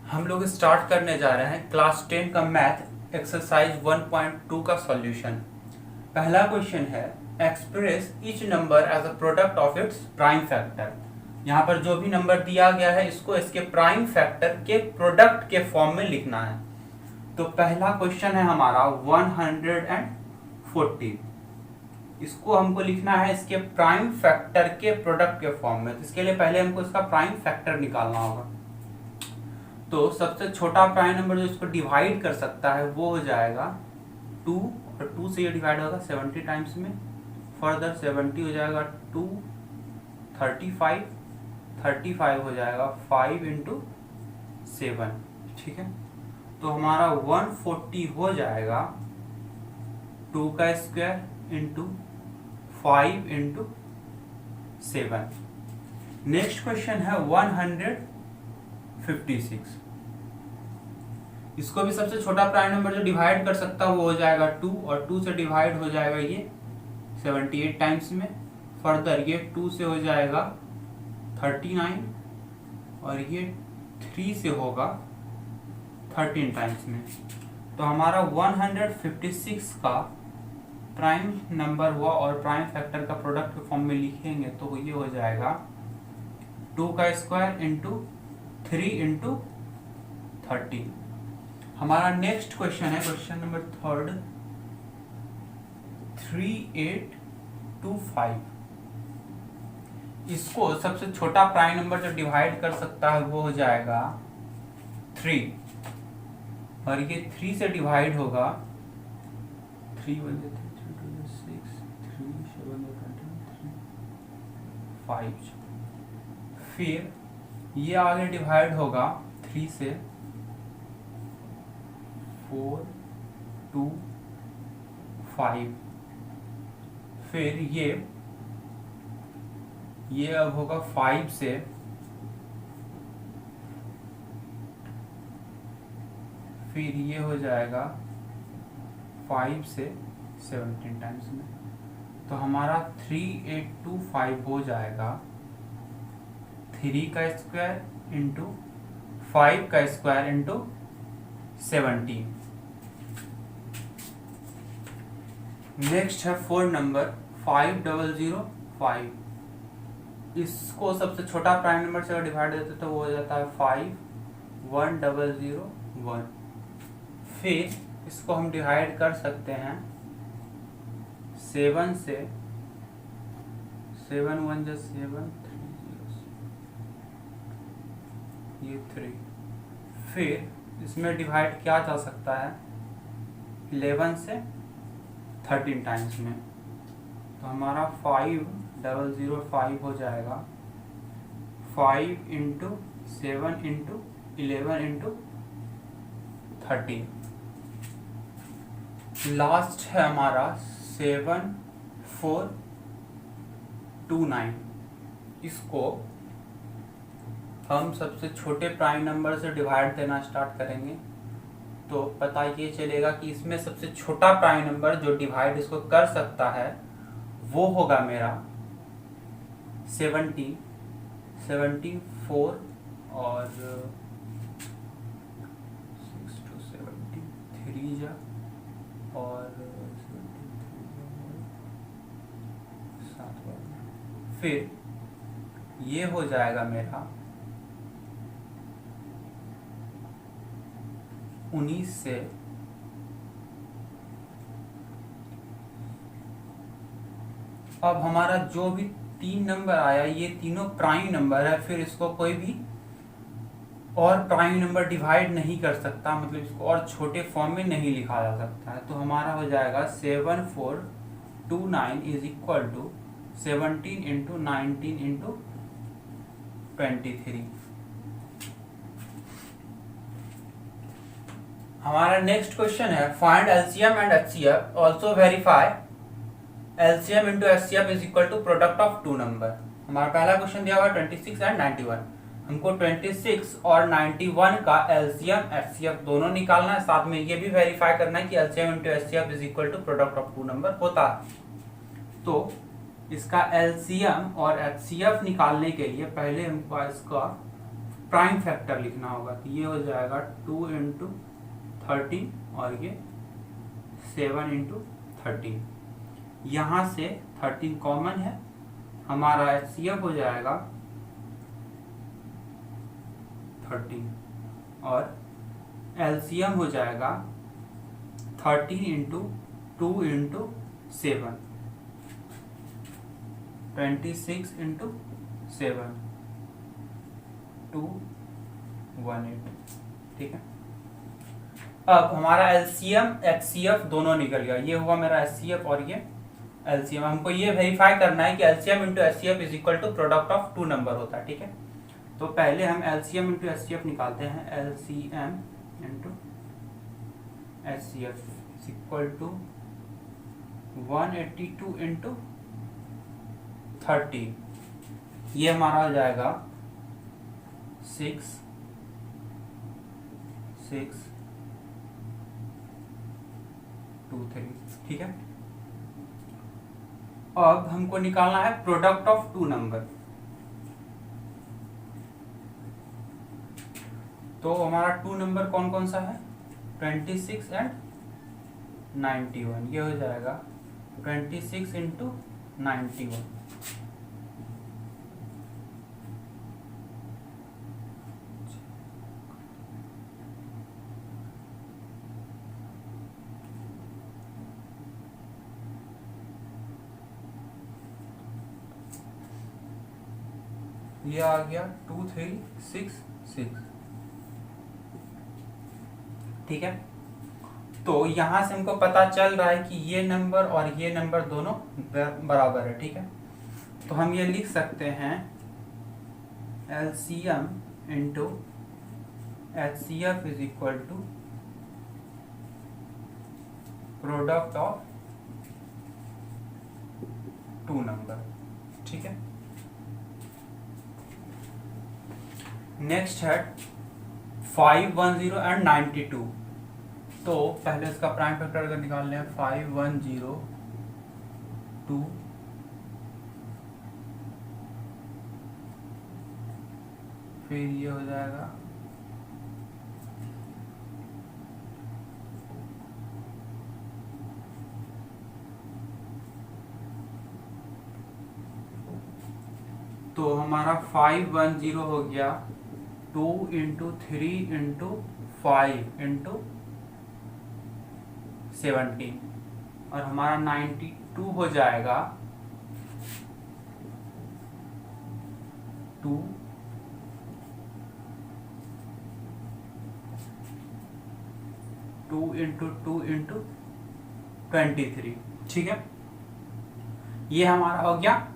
हम लोग स्टार्ट करने जा रहे हैं क्लास 10 का मैथ एक्सरसाइज 1.2 का सॉल्यूशन। पहला क्वेश्चन है express each number as a product of its prime factor. यहाँ पर जो भी नंबर दिया गया है इसको इसके प्राइम फैक्टर के प्रोडक्ट के फॉर्म में लिखना है। तो पहला क्वेश्चन है हमारा 140, इसको हमको लिखना है इसके प्राइम फैक्टर के प्रोडक्ट के फॉर्म में। तो इसके लिए पहले हमको इसका प्राइम फैक्टर निकालना होगा। तो सबसे छोटा प्राइम नंबर जो इसको डिवाइड कर सकता है वो हो जाएगा 2, और 2 से ये डिवाइड होगा 70 टाइम्स में। फर्दर 70 हो जाएगा 2, 35 हो जाएगा 5 इंटू 7। ठीक है, तो हमारा 140 हो जाएगा 2 का square into 5 into 7। Next question है 156, इसको भी सबसे छोटा प्राइम नंबर जो डिवाइड कर सकता है वो हो जाएगा 2, और 2 से डिवाइड हो जाएगा ये 78 टाइम्स में। फर्दर ये 2 से हो जाएगा 39, और ये 3 से होगा 13 टाइम्स में। तो हमारा 156 का प्राइम नंबर हुआ, और प्राइम फैक्टर का प्रोडक्ट के फॉर्म में लिखेंगे तो ये हो जाएगा 2 का स्क्वायर इंटू 3 इंटू 13। हमारा नेक्स्ट क्वेश्चन है क्वेश्चन नंबर 3, 3825। इसको सबसे छोटा प्राइम नंबर जो डिवाइड कर सकता है वो हो जाएगा 3, और ये 3 से डिवाइड होगा 3 1 6 3 7 5। फिर ये आगे डिवाइड होगा 3 से 4 2 5। फिर ये अब होगा 5 से, फिर ये हो जाएगा 5 से 17 टाइम्स में। तो हमारा 3825 हो जाएगा 3 का स्क्वायर इंटू 5 का स्क्वायर इंटू 17। नेक्स्ट है 4 नंबर 5005। इसको सबसे छोटा प्राइम नंबर से डिवाइड देते तो वो हो जाता है 51001। फिर इसको हम डिवाइड कर सकते हैं 7 से, 7 1 जा 7 3 ये 3। फिर इसमें डिवाइड किया जा सकता है 11 से 13 टाइम्स में। तो हमारा 5005 हो जाएगा 5 इंटू 7 इंटू 11 इंटू 13। लास्ट है हमारा 7429। इसको हम सबसे छोटे प्राइम नंबर से डिवाइड देना स्टार्ट करेंगे तो पता ये चलेगा कि इसमें सबसे छोटा प्राइम नंबर जो डिवाइड इसको कर सकता है वो होगा मेरा 74, और 6 to 73 जा, और 7 फिर ये हो जाएगा मेरा 19 से, अब हमारा जो भी 3 नंबर आया ये तीनों प्राइम नंबर है। फिर इसको कोई भी और प्राइम नंबर डिवाइड नहीं कर सकता, मतलब इसको और छोटे फॉर्म में नहीं लिखा जा सकता है। तो हमारा हो जाएगा 7429 is equal to 17 into 19 into 23। हमारा नेक्स्ट क्वेश्चन है find LCM and HCF, also verify LCM into HCF is equal to product of 2 number. हमारा पहला क्वेश्चन दिया हुआ 26 एंड 91। हमको 26 और 91 का एलसीएम एचसीएफ दोनों निकालना है, साथ में ये भी वेरीफाई करना है कि LCM into HCF is equal to product of 2 number होता है। तो इसका एलसीएम और एचसीएफ निकालने के लिए पहले हमको इसका प्राइम फैक्टर लिखना होगा, तो ये हो जाएगा 2 इंटू 13 और ये 7 इंटू 13। यहाँ से 13 कॉमन है, हमारा HCF हो जाएगा 13 और LCM हो जाएगा 13 इंटू 2 इंटू 7, 26 इंटू 7, 218। ठीक है, अब हमारा LCM HCF दोनों निकल गया, ये हुआ मेरा HCF और ये LCM। हमको ये वेरीफाई करना है कि LCM into HCF is equal to product of two number होता है। ठीक है, तो पहले हम LCM इंटू HCF निकालते हैं। LCM into HCF is equal to 182 into 30, ये हमारा हो जाएगा 6 6 2 3। ठीक है, अब हमको निकालना है प्रोडक्ट ऑफ टू नंबर। तो हमारा टू नंबर कौन कौन सा है, 26 एंड 91। ये हो जाएगा 26 इंटू 91। ये आ गया 2366। ठीक है, तो यहां से हमको पता चल रहा है कि ये नंबर और ये नंबर दोनों बराबर है। ठीक है, तो हम ये लिख सकते हैं LCM into HCF is equal to product of two number. ठीक है, नेक्स्ट है 510 एंड 92। तो पहले इसका प्राइम फैक्टर अगर निकाल लें 510 2 फिर ये हो जाएगा तो हमारा 510 हो गया 2 इंटू 3 इंटू 5 इंटू 17 और हमारा 92 हो जाएगा 2 2 इंटू 2 इंटू 23। ठीक है, ये हमारा हो गया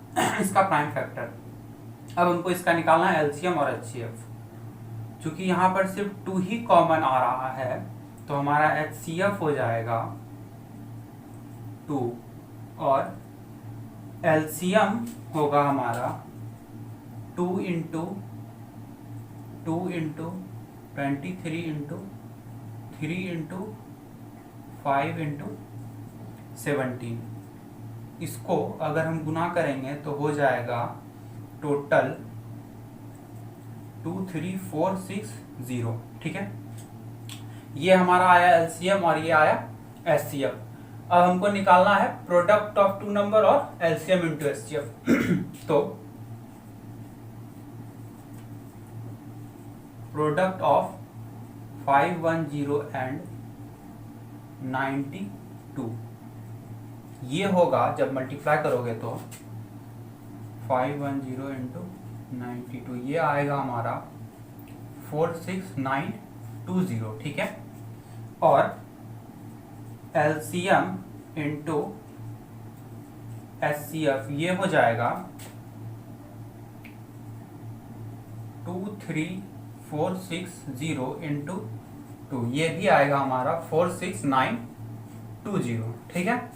इसका प्राइम फैक्टर। अब हमको इसका निकालना है LCM और HCF। चूंकि यहाँ पर सिर्फ 2 ही कॉमन आ रहा है तो हमारा HCF हो जाएगा 2 और LCM होगा हमारा 2 into 2 into 23 into 3 into 5 into 17। इसको अगर हम गुना करेंगे तो हो जाएगा टोटल 23460। ठीक है, ये हमारा आया LCM और ये आया HCF। अब हमको निकालना है प्रोडक्ट ऑफ टू नंबर और LCM इंटू HCF। तो प्रोडक्ट ऑफ 510 एंड 92 ये होगा जब मल्टीप्लाई करोगे तो 510 इंटू 92 ये आएगा हमारा 46920। ठीक है, और LCM इंटू HCF ये हो जाएगा 23460 इंटू 2 ये भी आएगा हमारा 46920। ठीक है,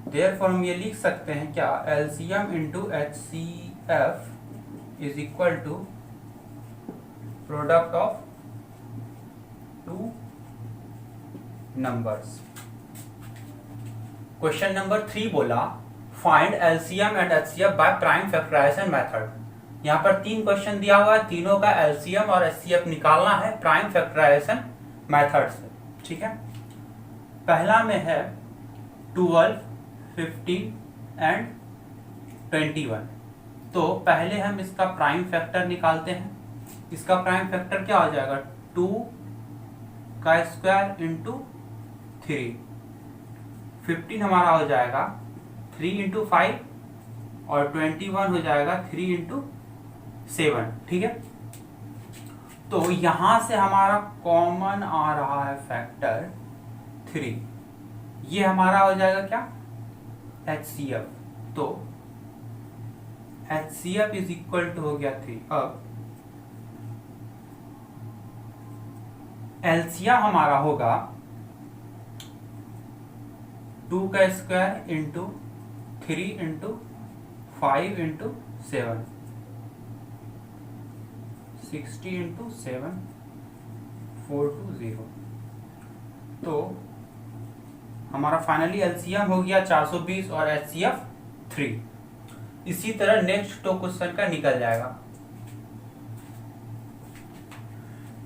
देयरफॉर हम ये लिख सकते हैं क्या, LCM into HCF is equal to product of two numbers. Question number 3 बोला find LCM and HCF by prime factorization method. यहाँ पर 3 क्वेश्चन दिया हुआ है, तीनों का एलसीएम और एचसीएफ निकालना है प्राइम फैक्टराइजेशन मेथड से। ठीक है, पहला में है 12, 15 एंड 21। तो पहले हम इसका प्राइम फैक्टर निकालते हैं। इसका प्राइम फैक्टर क्या हो जाएगा, 2 का स्क्वायर इंटू 3, 15 हमारा हो जाएगा 3 इंटू 5 और 21 हो जाएगा 3 इंटू 7। ठीक है, तो यहां से हमारा कॉमन आ रहा है फैक्टर 3, ये हमारा हो जाएगा क्या, HCF। तो HCF इज इक्वल टू हो गया 3। अब एलसीएम हमारा होगा 2 का square into 3 into 5 into 7, 60 into 7, 420। तो हमारा फाइनली एलसीएम हो गया 420 और एचसीएफ 3। इसी तरह नेक्स्ट तो क्वेश्चन का निकल जाएगा।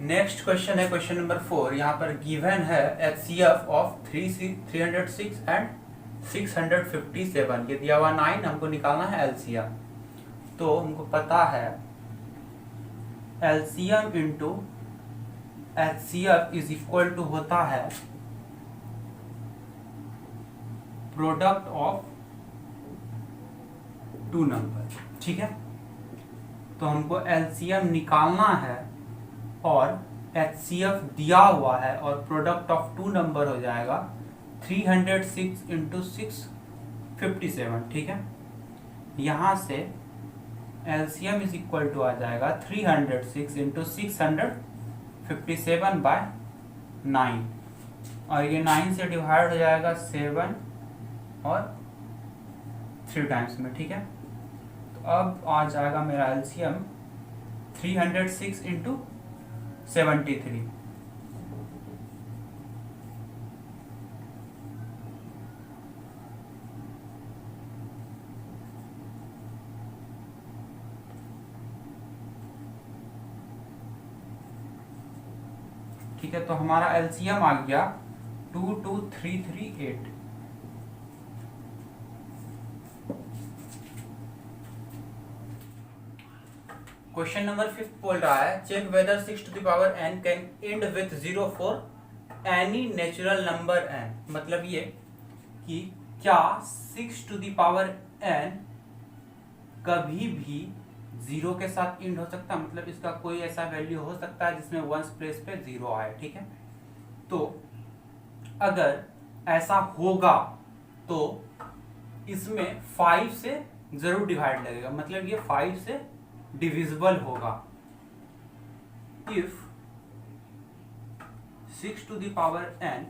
नेक्स्ट क्वेश्चन है क्वेश्चन नंबर 4। यहाँ पर गिवन है एचसीएफ ऑफ 306 एंड 657, ये दिया हुआ 9, हमको निकालना है एलसीएम। तो हमको पता है LCM into HCF is equal to होता है प्रोडक्ट ऑफ 2 नंबर। ठीक है, तो हमको एलसीएम निकालना है और HCF दिया हुआ है और प्रोडक्ट ऑफ 2 नंबर हो जाएगा 306 इंटू 657। ठीक है, यहां से एलसीएम इज इक्वल टू आ जाएगा 306 इंटू 657 बाय 9, और ये 9 से डिवाइड हो जाएगा 7 और 3 टाइम्स में। ठीक है, तो अब आ जाएगा मेरा एलसीएम 306 इंटू 73। ठीक है, तो हमारा एलसीएम आ गया 22338। क्वेश्चन नंबर 5 बोल रहा है check whether 6 to the power n can end with 0 for any natural number n। मतलब ये कि क्या 6 टू द पावर n कभी भी 0 के साथ एंड हो सकता है, मतलब इसका कोई ऐसा वैल्यू हो सकता है जिसमें वंस प्लेस पे 0 आए। ठीक है, तो अगर ऐसा होगा तो इसमें 5 से जरूर डिवाइड लगेगा, मतलब ये 5 से डिविजिबल होगा। If 6 to the power n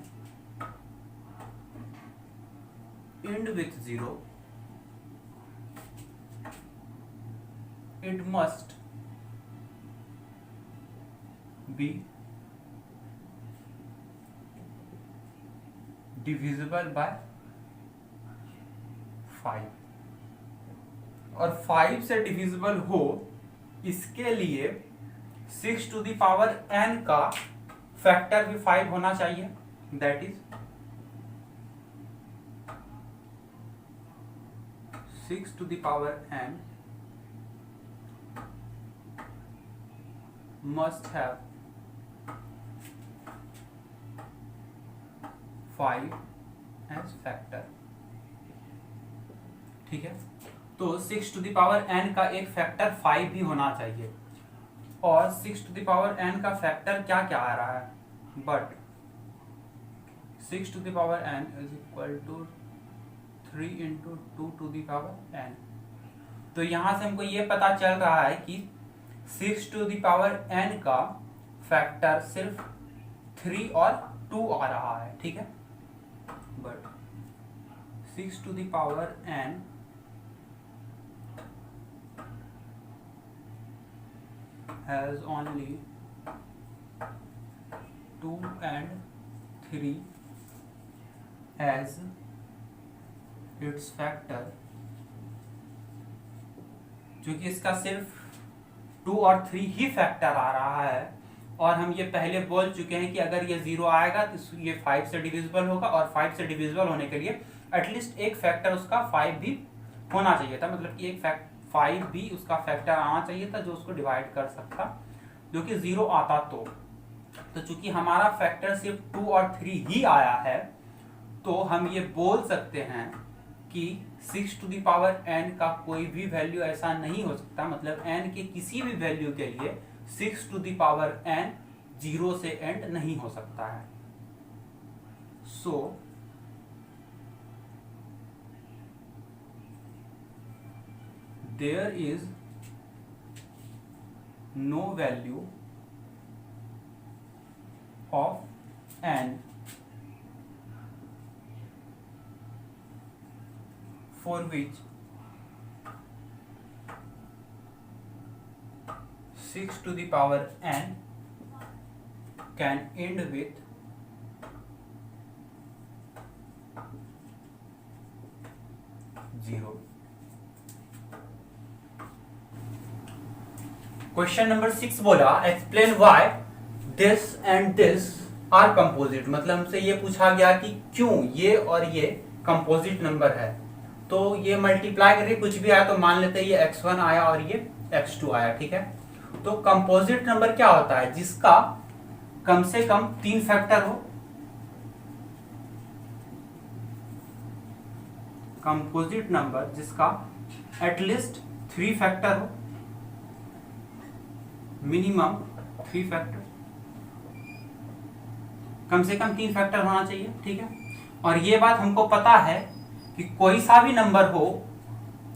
end with 0, it must be divisible by 5, और 5 से डिविजिबल हो इसके लिए 6 टू द पावर n का फैक्टर भी 5 होना चाहिए। That is 6 to the power n must have 5 as factor। ठीक है, तो 6 टू द पावर n का एक फैक्टर 5 भी होना चाहिए, और 6 टू द पावर n का फैक्टर क्या क्या आ रहा है, but 6 to the power n is equal to 3 into 2 to the power n। तो यहां से हमको ये पता चल रहा है कि 6 टू द पावर n का फैक्टर सिर्फ 3 और 2 आ रहा है। ठीक है, but 6 to the power n has only 2 and 3 as its factor, जो कि इसका सिर्फ 2 और 3 ही फैक्टर आ रहा है, और हम ये पहले बोल चुके हैं कि अगर ये 0 आएगा तो ये 5 से डिविजिबल होगा, और 5 से डिविजिबल होने के लिए एटलीस्ट एक फैक्टर उसका 5 भी होना चाहिए था, मतलब कि एक 5 भी उसका फैक्टर आना चाहिए था जो उसको डिवाइड कर सकता, जो कि 0 आता तो चूंकि हमारा फैक्टर सिर्फ 2 और 3 ही आया है, तो हम ये बोल सकते हैं कि 6 टू द पावर n का कोई भी वैल्यू ऐसा नहीं हो सकता, मतलब n के किसी भी वैल्यू के लिए 6 टू द पावर n 0 से एंड नहीं हो सकता है। So there is no value of n for which 6 to the power n can end with 0। Question number 6 बोला explain why this and this are composite, मतलब हमसे ये पूछा गया कि क्यों ये और ये कंपोजिट नंबर है। तो ये मल्टीप्लाई करके कुछ भी आया तो मान लेते हैं ये x1 आया और ये x2 आया, ठीक है। तो कंपोजिट नंबर क्या होता है? जिसका कम से कम 3 फैक्टर हो। कंपोजिट नंबर जिसका एटलीस्ट 3 फैक्टर हो, मिनिमम 3 फैक्टर, कम से कम 3 फैक्टर होना चाहिए, ठीक है। और ये बात हमको पता है कि कोई सा भी नंबर हो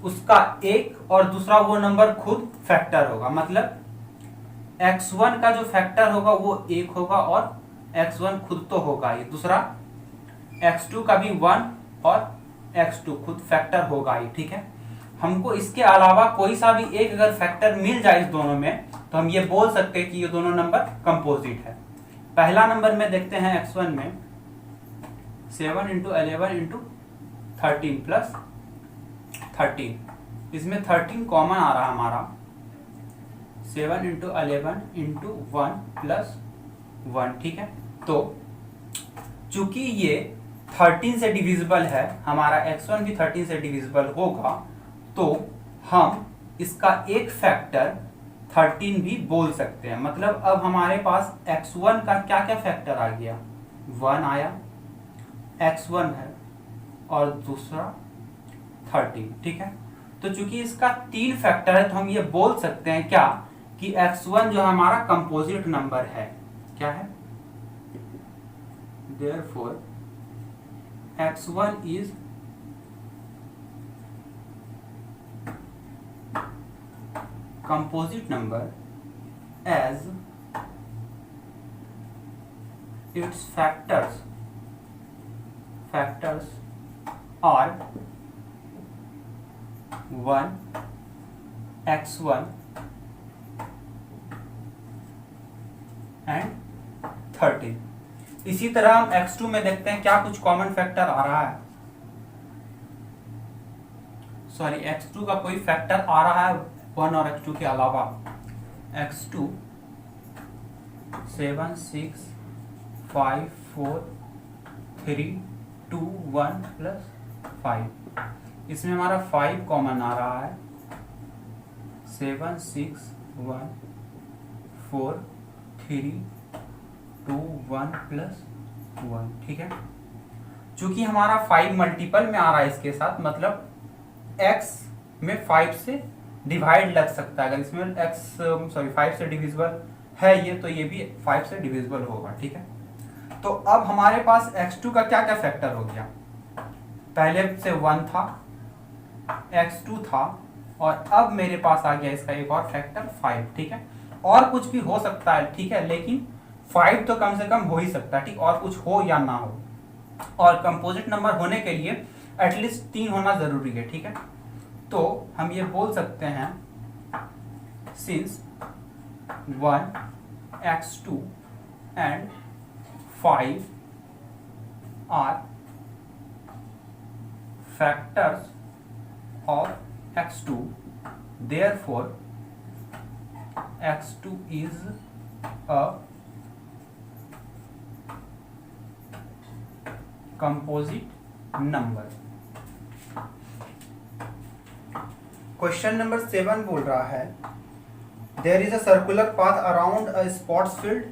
उसका एक और दूसरा वो नंबर खुद फैक्टर होगा, मतलब x1 का जो फैक्टर होगा वो 1 होगा और x1 खुद तो होगा ही, दूसरा x2 का भी 1 और x2 खुद फैक्टर होगा ही, ठीक है। हमको इसके अलावा कोई सा भी एक अगर फैक्टर मिल जाए इस दोनों में तो हम ये बोल सकते हैं कि ये दोनों नंबर कंपोजिट है। पहला नंबर में देखते हैं x1 में 7 इंटू 11 इंटू 13 प्लस 13, इसमें 13 कॉमन आ रहा है हमारा, 7 इंटू 11 इंटू 1 प्लस 1, ठीक है। तो चूंकि ये 13 से डिविजिबल है, हमारा x1 भी 13 से डिविजिबल होगा, तो हम इसका एक फैक्टर 13 भी बोल सकते हैं। मतलब अब हमारे पास x1 का क्या क्या फैक्टर आ गया, 1 आया, x1 है और दूसरा 13, ठीक है। तो चूंकि इसका 3 फैक्टर है तो हम ये बोल सकते हैं क्या कि x1 जो हमारा कंपोजिट नंबर है, क्या है, therefore x1 is composite number as its factors are 1, x1 and 13। इसी तरह हम x2 में देखते हैं क्या कुछ कॉमन फैक्टर आ रहा है, सॉरी x2 का कोई फैक्टर आ रहा है 1 और x2 के अलावा, x2 7 6 5 4 3 2 1 प्लस 5, इसमें हमारा 5 कॉमन आ रहा है, 7 6 1 4 3 2 1 प्लस 1, ठीक है। चूंकि हमारा 5 मल्टीपल में आ रहा है इसके साथ, मतलब x में 5 से डिवाइड लग सकता है, अगर इसमें x 5 से डिविजिबल है ये, तो ये भी 5 से डिविजिबल होगा, ठीक है। तो अब हमारे पास x2 का क्या क्या फैक्टर हो गया, पहले से 1 था, x2 था, और अब मेरे पास आ गया इसका एक और फैक्टर 5, ठीक है। और कुछ भी हो सकता है, ठीक है, लेकिन 5 तो कम से कम हो ही सकता है, ठीक, और कुछ हो या ना हो। और कंपोजिट नंबर होने के लिए एटलीस्ट 3 होना जरूरी है, ठीक है। तो हम ये बोल सकते हैं since 1 x2 and 5 are factors of x2, therefore x2 is a composite number। Question number 7 बोल रहा है there is a circular path around a sports field,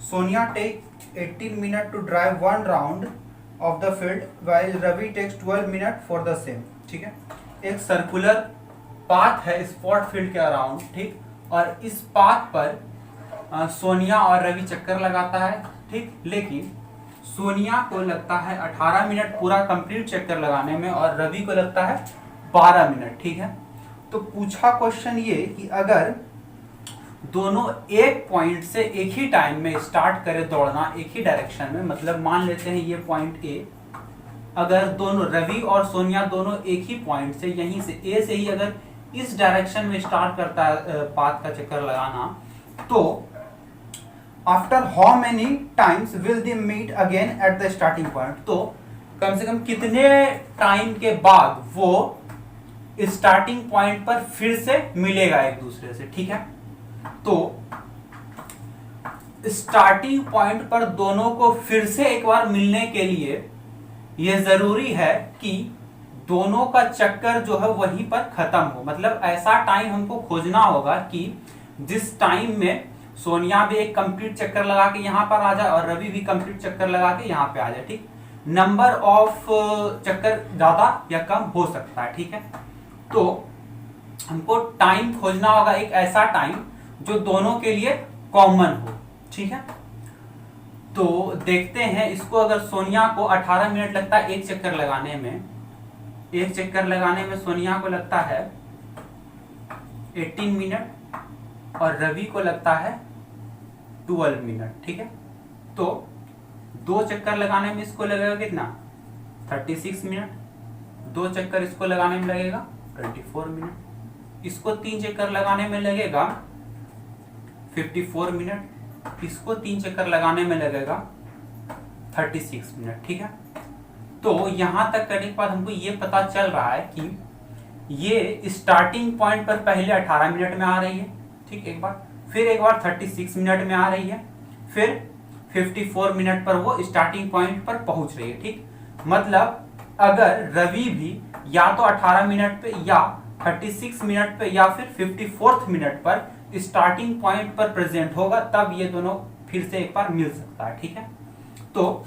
Sonia take 18 minute to drive 1 round of the field while Ravi takes 12 minute for the same. ठीक है, एक circular path है sport field के around, ठीक, और इस पाथ पर सोनिया और रवि चक्कर लगाता है, ठीक, लेकिन सोनिया को लगता है 18 मिनट पूरा कंप्लीट चक्कर लगाने में और रवि को लगता है 12 मिनट। ठीक है, तो पूछा क्वेश्चन ये कि अगर दोनों एक पॉइंट से एक ही टाइम में स्टार्ट करे दौड़ना एक ही डायरेक्शन में, मतलब मान लेते हैं ये पॉइंट ए, अगर दोनों रवि और सोनिया दोनों एक ही पॉइंट से यहीं से ए से ही अगर इस डायरेक्शन में स्टार्ट करता है पाथ का चक्कर लगाना, तो after how many times will they meet again at the starting point, तो कम से कम कितने टाइम के बाद वो स्टार्टिंग पॉइंट पर फिर से मिलेगा एक दूसरे से। ठीक है, तो स्टार्टिंग पॉइंट पर दोनों को फिर से एक बार मिलने के लिए यह जरूरी है कि दोनों का चक्कर जो है वहीं पर खत्म हो, मतलब ऐसा टाइम हमको खोजना होगा कि जिस टाइम में सोनिया भी एक कंप्लीट चक्कर लगा के यहां पर आ जाए और रवि भी कंप्लीट चक्कर लगा के यहां पे आ जाए। ठीक, नंबर ऑफ चक्कर ज्यादा या कम हो सकता है। ठीक है, तो हमको टाइम खोजना होगा एक ऐसा टाइम जो दोनों के लिए कॉमन हो। ठीक है, तो देखते हैं इसको, अगर सोनिया को 18 मिनट लगता है एक चक्कर लगाने में, एक चक्कर लगाने में सोनिया को लगता है 18 मिनट और रवि को लगता है 12 मिनट। ठीक है, तो दो चक्कर लगाने में इसको लगेगा कितना 36 मिनट, दो चक्कर इसको लगाने में लगेगा 24 मिनट, इसको 3 चक्कर लगाने में लगेगा 54 मिनट, इसको 3 चक्कर लगाने में लगेगा 36 मिनट। ठीक है, तो यहां तक करने के बाद हमको ये पता चल रहा है कि ये स्टार्टिंग पॉइंट पर पहले 18 मिनट में आ रही है, ठीक, एक बार, फिर एक बार 36 मिनट में आ रही है, फिर 54 मिनट पर वो स्टार्टिंग पॉइंट पर पहुंच रही है। ठीक, मतलब अगर रवि भी या तो 18 मिनट पे या 36 मिनट पे या फिर 54th मिनट पर स्टार्टिंग पॉइंट पर प्रेजेंट होगा, तब ये दोनों फिर से एक बार मिल सकता है। ठीक है, तो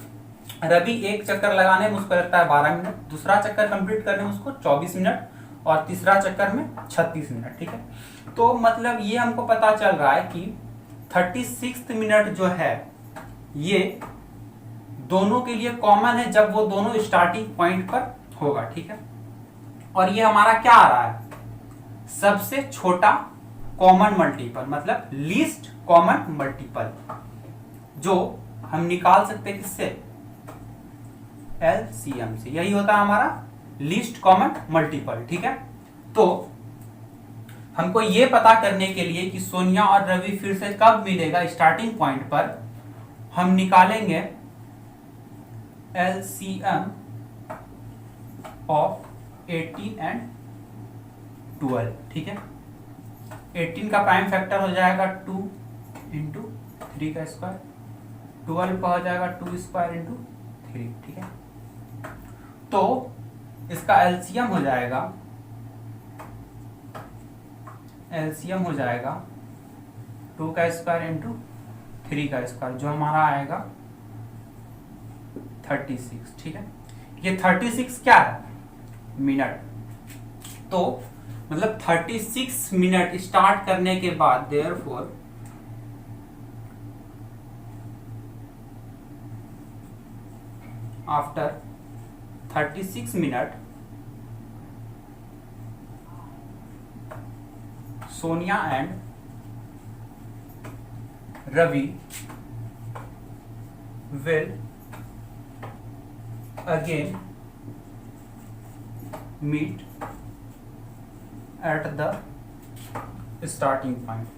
रवि एक चक्कर लगाने में उसको लगता है 12 मिनट, दूसरा चक्कर कंप्लीट करने में उसको 24 मिनट और तीसरा चक्कर में 36 मिनट। ठीक है, तो मतलब ये हमको पता चल रहा है कि 36 मिनट जो है ये दोनों के लिए कॉमन है जब वो दोनों स्टार्टिंग पॉइंट पर होगा। ठीक है, और ये हमारा क्या आ रहा है, सबसे छोटा कॉमन मल्टीपल, मतलब लीस्ट कॉमन मल्टीपल, जो हम निकाल सकते हैं किससे, एलसीएम से, यही होता है हमारा लीस्ट कॉमन मल्टीपल। ठीक है, तो हमको ये पता करने के लिए कि सोनिया और रवि फिर से कब मिलेगा स्टार्टिंग पॉइंट पर, हम निकालेंगे एलसीएम ऑफ 18 एंड 12। ठीक है, 18 का प्राइम फैक्टर हो जाएगा 2 इंटू 3 का स्क्वायर, 12 का हो जाएगा 2 स्क्वायर इंटू 3। ठीक है, तो इसका एलसीएम हो जाएगा, एलसीएम हो जाएगा 2 का स्क्वायर इंटू 3 का स्क्वायर, जो हमारा आएगा 36। ठीक है, ये 36 क्या है, मिनट, तो मतलब 36 मिनट स्टार्ट करने के बाद therefore after 36 minute Sonia and Ravi will again meet at the starting point।